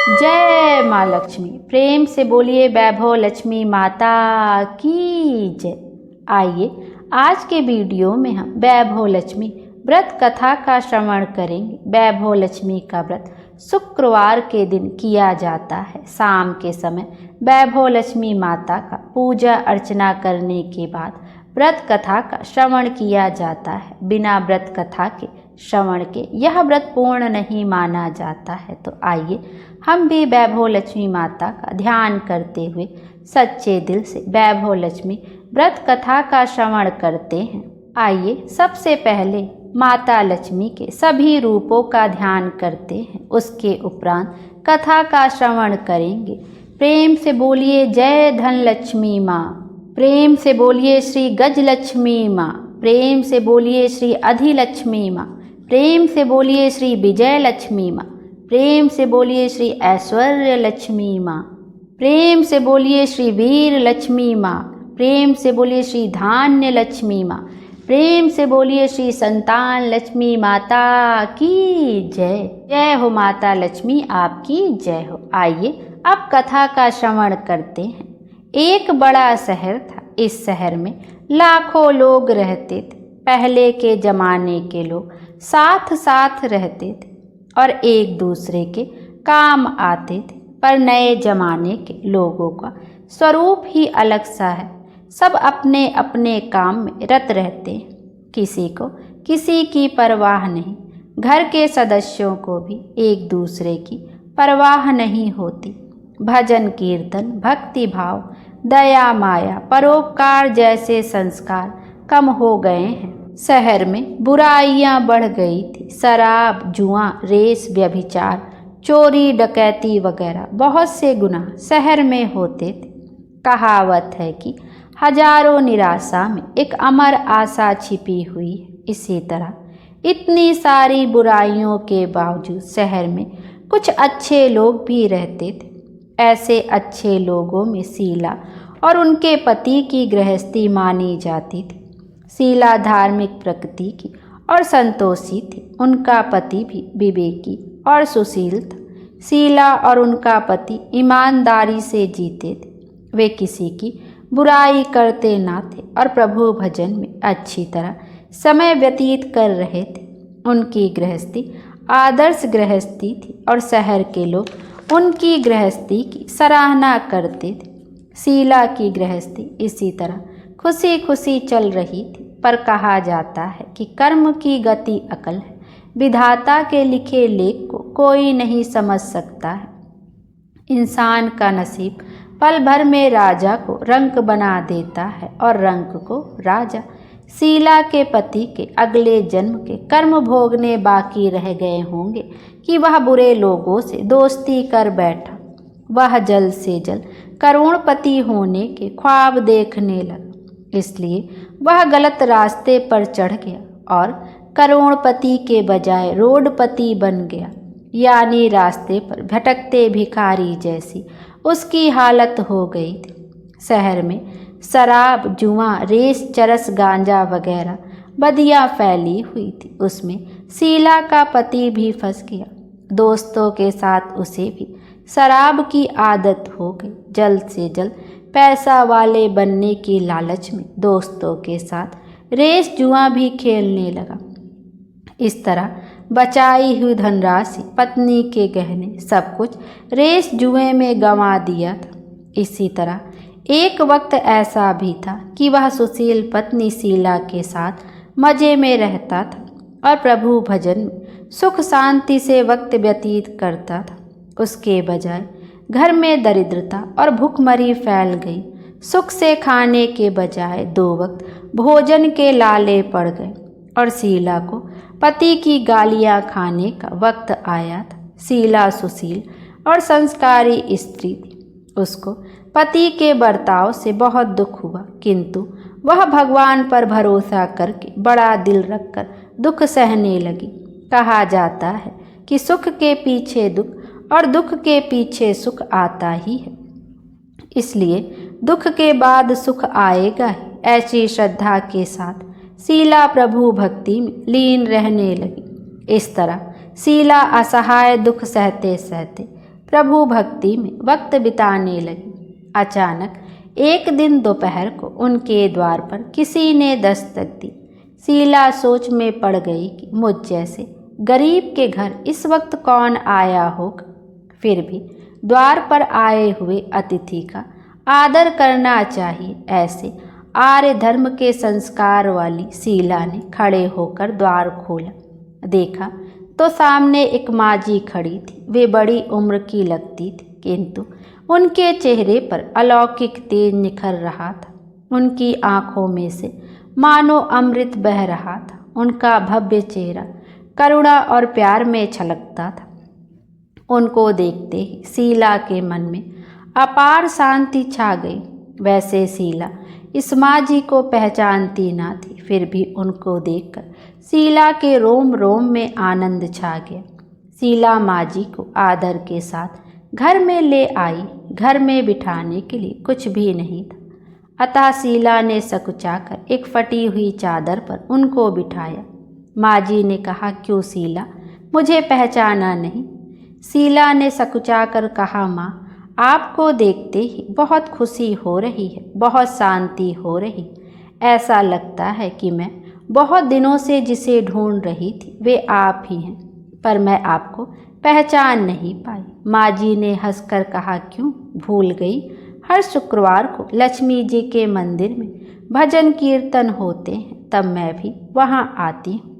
जय माँ लक्ष्मी। प्रेम से बोलिए वैभव लक्ष्मी माता की जय। आइए आज के वीडियो में हम वैभव लक्ष्मी व्रत कथा का श्रवण करेंगे। वैभव लक्ष्मी का व्रत शुक्रवार के दिन किया जाता है। शाम के समय वैभव लक्ष्मी माता का पूजा अर्चना करने के बाद व्रत कथा का श्रवण किया जाता है। बिना व्रत कथा के श्रवण के यह व्रत पूर्ण नहीं माना जाता है। तो आइए हम भी वैभव लक्ष्मी माता का ध्यान करते हुए सच्चे दिल से वैभव लक्ष्मी व्रत कथा का श्रवण करते हैं। आइए सबसे पहले माता लक्ष्मी के सभी रूपों का ध्यान करते हैं, उसके उपरांत कथा का श्रवण करेंगे। प्रेम से बोलिए जय धन लक्ष्मी माँ। प्रेम से बोलिए श्री गज लक्ष्मी माँ। प्रेम से बोलिए श्री अधिलक्ष्मी माँ। प्रेम से बोलिए श्री विजय लक्ष्मी माँ। प्रेम से बोलिए श्री ऐश्वर्य लक्ष्मी माँ। प्रेम से बोलिए श्री वीर लक्ष्मी माँ। प्रेम से बोलिए श्री धान्य लक्ष्मी माँ। प्रेम से बोलिए श्री संतान लक्ष्मी माता की जय। जय हो माता लक्ष्मी, आपकी जय हो। आइए अब कथा का श्रवण करते हैं। एक बड़ा शहर था। इस शहर में लाखों लोग रहते थे। पहले के जमाने के लोग साथ साथ रहते थे और एक दूसरे के काम आते थे। पर नए जमाने के लोगों का स्वरूप ही अलग सा है। सब अपने अपने काम में रत रहते हैं। किसी को किसी की परवाह नहीं। घर के सदस्यों को भी एक दूसरे की परवाह नहीं होती। भजन कीर्तन, भक्ति भाव, दया माया, परोपकार जैसे संस्कार कम हो गए हैं। शहर में बुराइयां बढ़ गई थी। शराब, जुआ, रेस, व्यभिचार, चोरी, डकैती वगैरह बहुत से गुनाह शहर में होते थे। कहावत है कि हजारों निराशा में एक अमर आशा छिपी हुई है। इसी तरह इतनी सारी बुराइयों के बावजूद शहर में कुछ अच्छे लोग भी रहते थे। ऐसे अच्छे लोगों में शीला और उनके पति की गृहस्थी मानी जाती थी। शीला धार्मिक प्रकृति की और संतोषी थी। उनका पति भी विवेकी और सुशील था। शीला और उनका पति ईमानदारी से जीते थे। वे किसी की बुराई करते ना थे और प्रभु भजन में अच्छी तरह समय व्यतीत कर रहे थे। उनकी गृहस्थी आदर्श गृहस्थी थी और शहर के लोग उनकी गृहस्थी की सराहना करते थे। शीला की गृहस्थी इसी तरह खुशी खुशी चल रही थी। पर कहा जाता है कि कर्म की गति अकल है। विधाता के लिखे लेख को कोई नहीं समझ सकता है। इंसान का नसीब पल भर में राजा को रंक बना देता है और रंक को राजा। शीला के पति के अगले जन्म के कर्म भोगने बाकी रह गए होंगे कि वह बुरे लोगों से दोस्ती कर बैठा। वह जल्द से जल्द करोड़पति होने के ख्वाब देखने लगा। इसलिए वह गलत रास्ते पर चढ़ गया और करोड़पति के बजाय रोडपति बन गया। यानी रास्ते पर भटकते भिखारी जैसी उसकी हालत हो गई थी। शहर में शराब, जुआ, रेस, चरस, गांजा वगैरह बदियां फैली हुई थी। उसमें शीला का पति भी फंस गया। दोस्तों के साथ उसे भी शराब की आदत हो गई। जल्द से जल्द पैसा वाले बनने की लालच में दोस्तों के साथ रेस जुआ भी खेलने लगा। इस तरह बचाई हुई धनराशि, पत्नी के गहने, सब कुछ रेस जुए में गंवा दिया था। इसी तरह एक वक्त ऐसा भी था कि वह सुशील पत्नी शीला के साथ मजे में रहता था और प्रभु भजन में सुख शांति से वक्त व्यतीत करता था। उसके बजाय घर में दरिद्रता और भूखमरी फैल गई। सुख से खाने के बजाय 2 वक्त भोजन के लाले पड़ गए और शीला को पति की गालियां खाने का वक्त आया था। शीला सुशील और संस्कारी स्त्री थी। उसको पति के बर्ताव से बहुत दुख हुआ, किंतु वह भगवान पर भरोसा करके बड़ा दिल रखकर दुख सहने लगी। कहा जाता है कि सुख के पीछे दुख और दुख के पीछे सुख आता ही है, इसलिए दुख के बाद सुख आएगा ही। ऐसी श्रद्धा के साथ शीला प्रभु भक्ति में लीन रहने लगी। इस तरह शीला असहाय दुख सहते सहते प्रभु भक्ति में वक्त बिताने लगी। अचानक एक दिन दोपहर को उनके द्वार पर किसी ने दस्तक दी। शीला सोच में पड़ गई कि मुझ जैसे गरीब के घर इस वक्त कौन आया होगा। फिर भी द्वार पर आए हुए अतिथि का आदर करना चाहिए, ऐसे आर्य धर्म के संस्कार वाली शीला ने खड़े होकर द्वार खोला। देखा तो सामने एक माजी खड़ी थी। वे बड़ी उम्र की लगती थी, किंतु उनके चेहरे पर अलौकिक तेज निखर रहा था। उनकी आंखों में से मानो अमृत बह रहा था। उनका भव्य चेहरा करुणा और प्यार में छलकता था। उनको देखते ही शीला के मन में अपार शांति छा गई। वैसे शीला इस माँ जी को पहचानती ना थी, फिर भी उनको देखकर शीला के रोम रोम में आनंद छा गया। शीला माँ जी को आदर के साथ घर में ले आई। घर में बिठाने के लिए कुछ भी नहीं था, अतः शीला ने सकुचाकर एक फटी हुई चादर पर उनको बिठाया। माँ जी ने कहा, क्यों शीला, मुझे पहचाना नहीं? शीला ने सकुचाकर कहा, माँ, आपको देखते ही बहुत खुशी हो रही है, बहुत शांति हो रही। ऐसा लगता है कि मैं बहुत दिनों से जिसे ढूंढ रही थी वे आप ही हैं, पर मैं आपको पहचान नहीं पाई। माँ जी ने हंसकर कहा, क्यों भूल गई? हर शुक्रवार को लक्ष्मी जी के मंदिर में भजन कीर्तन होते हैं, तब मैं भी वहाँ आती हूँ।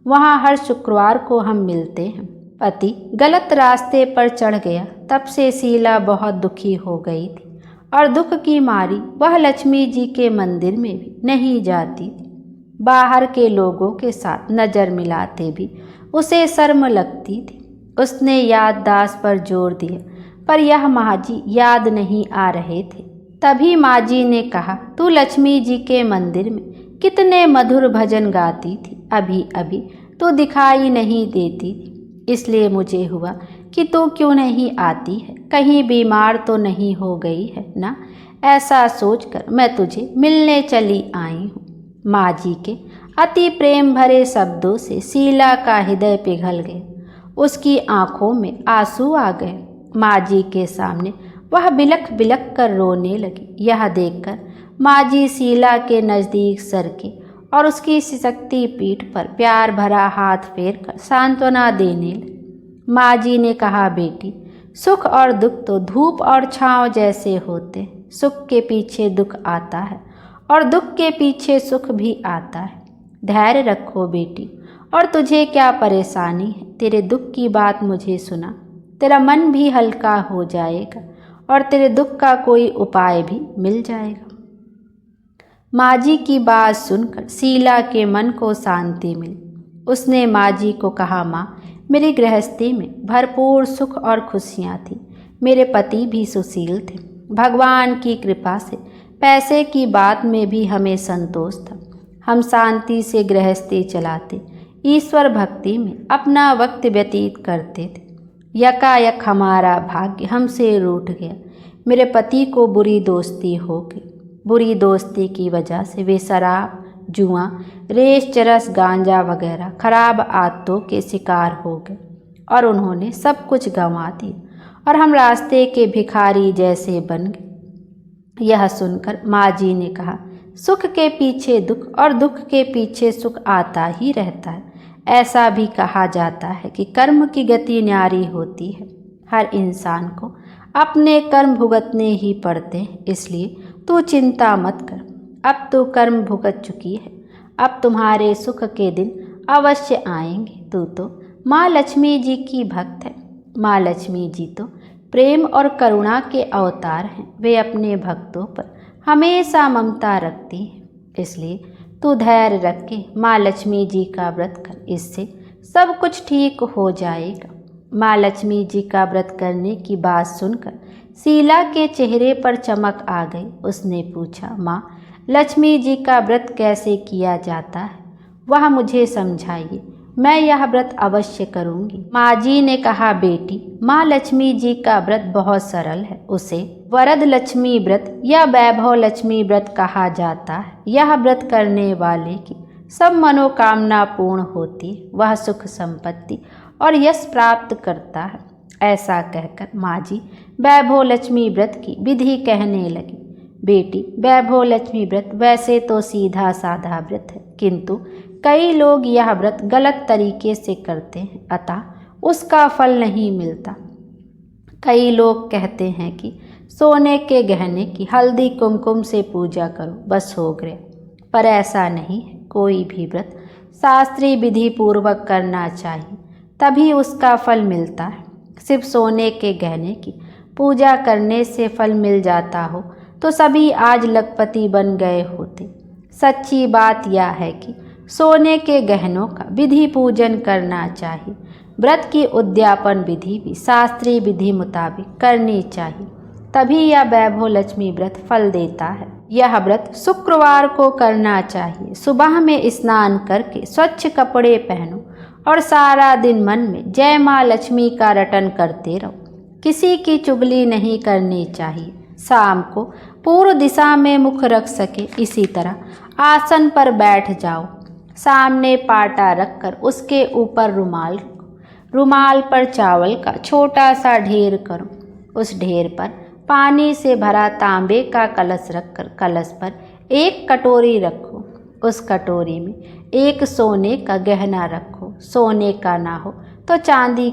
वहाँ हर शुक्रवार को हम मिलते हैं। पति गलत रास्ते पर चढ़ गया, तब से शीला बहुत दुखी हो गई थी और दुख की मारी वह लक्ष्मी जी के मंदिर में भी नहीं जाती थी। बाहर के लोगों के साथ नज़र मिलाते भी उसे शर्म लगती थी। उसने याददाश्त पर जोर दिया, पर यह माँ जी याद नहीं आ रहे थे। तभी माँ जी ने कहा, तू लक्ष्मी जी के मंदिर में कितने मधुर भजन गाती थी, अभी अभी तो दिखाई नहीं देती थी। इसलिए मुझे हुआ कि तू क्यों नहीं आती है, कहीं बीमार तो नहीं हो गई है ना? ऐसा सोचकर मैं तुझे मिलने चली आई हूँ। माँ जी के अति प्रेम भरे शब्दों से शीला का हृदय पिघल गया। उसकी आंखों में आंसू आ गए। माँ जी के सामने वह बिलख बिलख कर रोने लगी। यह देखकर माँ जी शीला के नज़दीक सरके और उसकी सिसकती पीठ पर प्यार भरा हाथ फेर कर सांत्वना देने लगी। माँ जी ने कहा, बेटी, सुख और दुख तो धूप और छाँव जैसे होते हैं। सुख के पीछे दुख आता है और दुख के पीछे सुख भी आता है। धैर्य रखो बेटी। और तुझे क्या परेशानी है? तेरे दुख की बात मुझे सुना, तेरा मन भी हल्का हो जाएगा और तेरे दुख का कोई उपाय भी मिल जाएगा। माँ जी की बात सुनकर शीला के मन को शांति मिली। उसने माँ जी को कहा, माँ, मेरी गृहस्थी में भरपूर सुख और खुशियाँ थी। मेरे पति भी सुशील थे। भगवान की कृपा से पैसे की बात में भी हमें संतोष था। हम शांति से गृहस्थी चलाते, ईश्वर भक्ति में अपना वक्त व्यतीत करते थे। यकायक हमारा भाग्य हमसे रूठ गया। मेरे पति को बुरी दोस्ती हो गई। बुरी दोस्ती की वजह से वे शराब, जुआ, रेस, चरस, गांजा वगैरह खराब आदतों के शिकार हो गए और उन्होंने सब कुछ गंवा दिया और हम रास्ते के भिखारी जैसे बन गए। यह सुनकर माँ जी ने कहा, सुख के पीछे दुख और दुख के पीछे सुख आता ही रहता है। ऐसा भी कहा जाता है कि कर्म की गति न्यारी होती है। हर इंसान को अपने कर्म भुगतने ही पड़ते हैं, इसलिए तू चिंता मत कर। अब तू कर्म भुगत चुकी है, अब तुम्हारे सुख के दिन अवश्य आएंगे। तू तो माँ लक्ष्मी जी की भक्त है। माँ लक्ष्मी जी तो प्रेम और करुणा के अवतार हैं। वे अपने भक्तों पर हमेशा ममता रखती हैं। इसलिए तू धैर्य रख के माँ लक्ष्मी जी का व्रत कर, इससे सब कुछ ठीक हो जाएगा। माँ लक्ष्मी जी का व्रत करने की बात सुनकर शीला के चेहरे पर चमक आ गई। उसने पूछा, माँ, लक्ष्मी जी का व्रत कैसे किया जाता है? वह मुझे समझाइए, मैं यह व्रत अवश्य करूँगी। माँ जी ने कहा, बेटी, माँ लक्ष्मी जी का व्रत बहुत सरल है। उसे वरद लक्ष्मी व्रत या वैभव लक्ष्मी व्रत कहा जाता है। यह व्रत करने वाले की सब मनोकामना पूर्ण होती है। वह सुख संपत्ति और यश प्राप्त करता है। ऐसा कहकर माँ जी वैभव लक्ष्मी व्रत की विधि कहने लगी। बेटी, वैभव लक्ष्मी व्रत वैसे तो सीधा साधा व्रत है, किंतु कई लोग यह व्रत गलत तरीके से करते हैं, अतः उसका फल नहीं मिलता। कई लोग कहते हैं कि सोने के गहने की हल्दी कुमकुम से पूजा करो, बस हो गया। पर ऐसा नहीं है। कोई भी व्रत शास्त्रीय विधि पूर्वक करना चाहिए, तभी उसका फल मिलता है। सिर्फ सोने के गहने की पूजा करने से फल मिल जाता हो तो सभी आज लखपति बन गए होते। सच्ची बात यह है कि सोने के गहनों का विधि पूजन करना चाहिए। व्रत की उद्यापन विधि भी शास्त्रीय विधि मुताबिक करनी चाहिए, तभी यह वैभव लक्ष्मी व्रत फल देता है। यह व्रत शुक्रवार को करना चाहिए। सुबह में स्नान करके स्वच्छ कपड़े पहनो और सारा दिन मन में जय माँ लक्ष्मी का रटन करते रहो। किसी की चुगली नहीं करनी चाहिए। शाम को पूर्व दिशा में मुख रख सके इसी तरह आसन पर बैठ जाओ। सामने पाटा रखकर उसके ऊपर रुमाल रखो। रुमाल पर चावल का छोटा सा ढेर करो। उस ढेर पर पानी से भरा तांबे का कलश रखकर कलश पर एक कटोरी रखो। उस कटोरी में एक सोने का गहना रखो। सोने का ना हो तो चांदी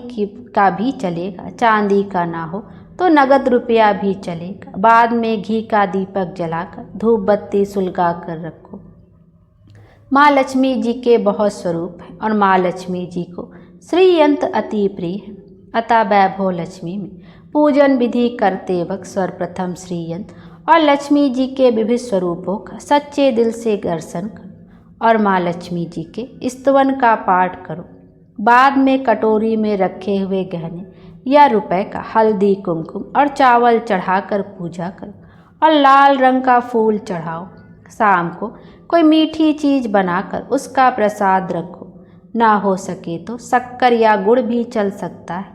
का भी चलेगा, चांदी का ना हो तो नगद रुपया भी चलेगा। बाद में घी का दीपक जलाकर धूप बत्ती सुलगा कर रखो। माँ लक्ष्मी जी के बहुत स्वरूप हैं और माँ लक्ष्मी जी को श्रीयंत्र अति प्रिय है, अतः वैभव लक्ष्मी में पूजन विधि करते वक्त सर्वप्रथम श्रीयंत्र और लक्ष्मी जी के विविध स्वरूपों का सच्चे दिल से दर्शन करो और माँ लक्ष्मी जी के स्तवन का पाठ करो। बाद में कटोरी में रखे हुए गहने या रुपए का हल्दी कुमकुम और चावल चढ़ाकर पूजा करो और लाल रंग का फूल चढ़ाओ। शाम को कोई मीठी चीज़ बनाकर उसका प्रसाद रखो। ना हो सके तो शक्कर या गुड़ भी चल सकता है।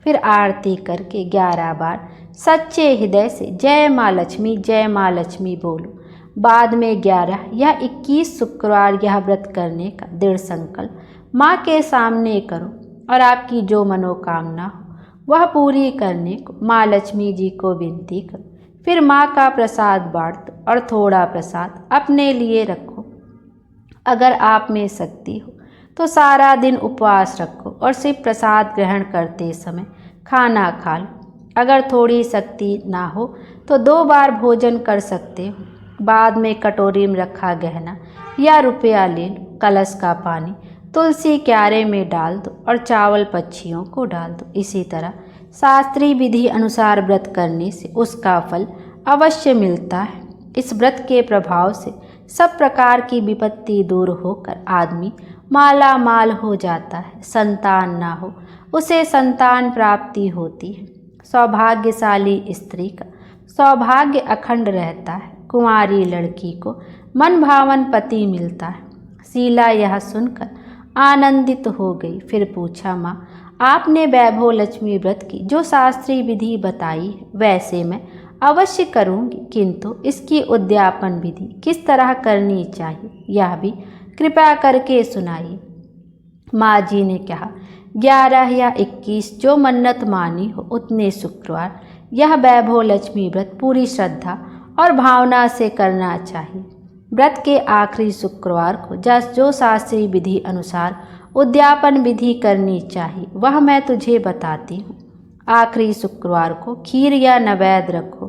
फिर आरती करके 11 बार सच्चे हृदय से जय माँ लक्ष्मी बोलो। बाद में 11 या 21 शुक्रवार यह व्रत करने का दृढ़ संकल्प माँ के सामने करो और आपकी जो मनोकामना हो वह पूरी करने को माँ लक्ष्मी जी को विनती करो। फिर माँ का प्रसाद बांट दो और थोड़ा प्रसाद अपने लिए रखो। अगर आप में शक्ति हो तो सारा दिन उपवास रखो और सिर्फ प्रसाद ग्रहण करते समय खाना खा लो। अगर थोड़ी शक्ति ना हो तो 2 बार भोजन कर सकते हो। बाद में कटोरी में रखा गहना या रुपया ले लो। कलश का पानी तुलसी क्यारे में डाल दो और चावल पक्षियों को डाल दो। इसी तरह शास्त्रीय विधि अनुसार व्रत करने से उसका फल अवश्य मिलता है। इस व्रत के प्रभाव से सब प्रकार की विपत्ति दूर होकर आदमी माला माल हो जाता है। संतान ना हो उसे संतान प्राप्ति होती है। सौभाग्यशाली स्त्री का सौभाग्य अखंड रहता है। कुंवारी लड़की को मन भावन पति मिलता है। शीला यह सुनकर आनंदित हो गई। फिर पूछा, माँ आपने वैभव लक्ष्मी व्रत की जो शास्त्रीय विधि बताई है वैसे मैं अवश्य करूँगी, किंतु इसकी उद्यापन विधि किस तरह करनी चाहिए यह भी कृपया करके सुनाइए। माँ जी ने कहा, 11 या 21 जो मन्नत मानी हो उतने शुक्रवार यह वैभव लक्ष्मी व्रत पूरी श्रद्धा और भावना से करना चाहिए। व्रत के आखिरी शुक्रवार को जो शास्त्रीय विधि अनुसार उद्यापन विधि करनी चाहिए वह मैं तुझे बताती हूँ। आखिरी शुक्रवार को खीर या नैवेद्य रखो।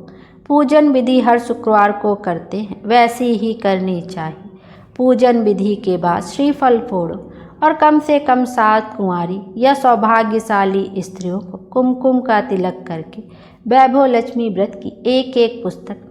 पूजन विधि हर शुक्रवार को करते हैं वैसी ही करनी चाहिए। पूजन विधि के बाद श्रीफल फोड़ो और कम से कम 7 कुंवारी या सौभाग्यशाली स्त्रियों को कुमकुम का तिलक करके वैभव लक्ष्मी व्रत की एक पुस्तक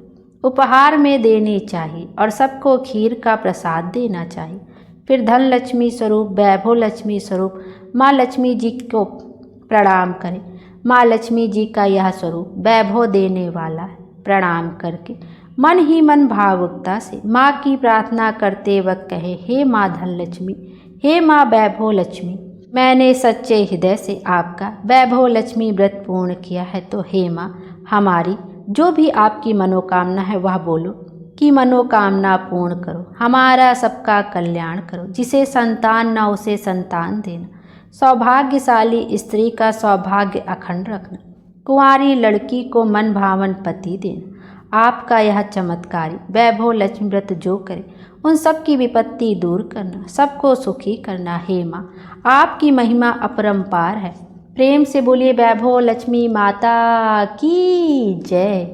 उपहार में देनी चाहिए और सबको खीर का प्रसाद देना चाहिए। फिर धन लक्ष्मी स्वरूप वैभव लक्ष्मी स्वरूप माँ लक्ष्मी जी को प्रणाम करें। माँ लक्ष्मी जी का यह स्वरूप वैभव देने वाला है। प्रणाम करके मन ही मन भावुकता से माँ की प्रार्थना करते वक्त कहे, हे माँ धन लक्ष्मी, हे माँ वैभव लक्ष्मी, मैंने सच्चे हृदय से आपका वैभव लक्ष्मी व्रत पूर्ण किया है, तो हे माँ हमारी जो भी आपकी मनोकामना है वह बोलो कि मनोकामना पूर्ण करो। हमारा सबका कल्याण करो। जिसे संतान ना उसे संतान देना, सौभाग्यशाली स्त्री का सौभाग्य अखंड रखना, कुंवारी लड़की को मन भावन पति देना। आपका यह चमत्कारी वैभव लक्ष्मी व्रत जो करे उन सब की विपत्ति दूर करना, सबको सुखी करना। हे माँ, आपकी महिमा अपरंपार है। प्रेम से बोलिए वैभव लक्ष्मी माता की जय।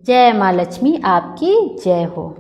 जय माँ लक्ष्मी, आपकी जय हो।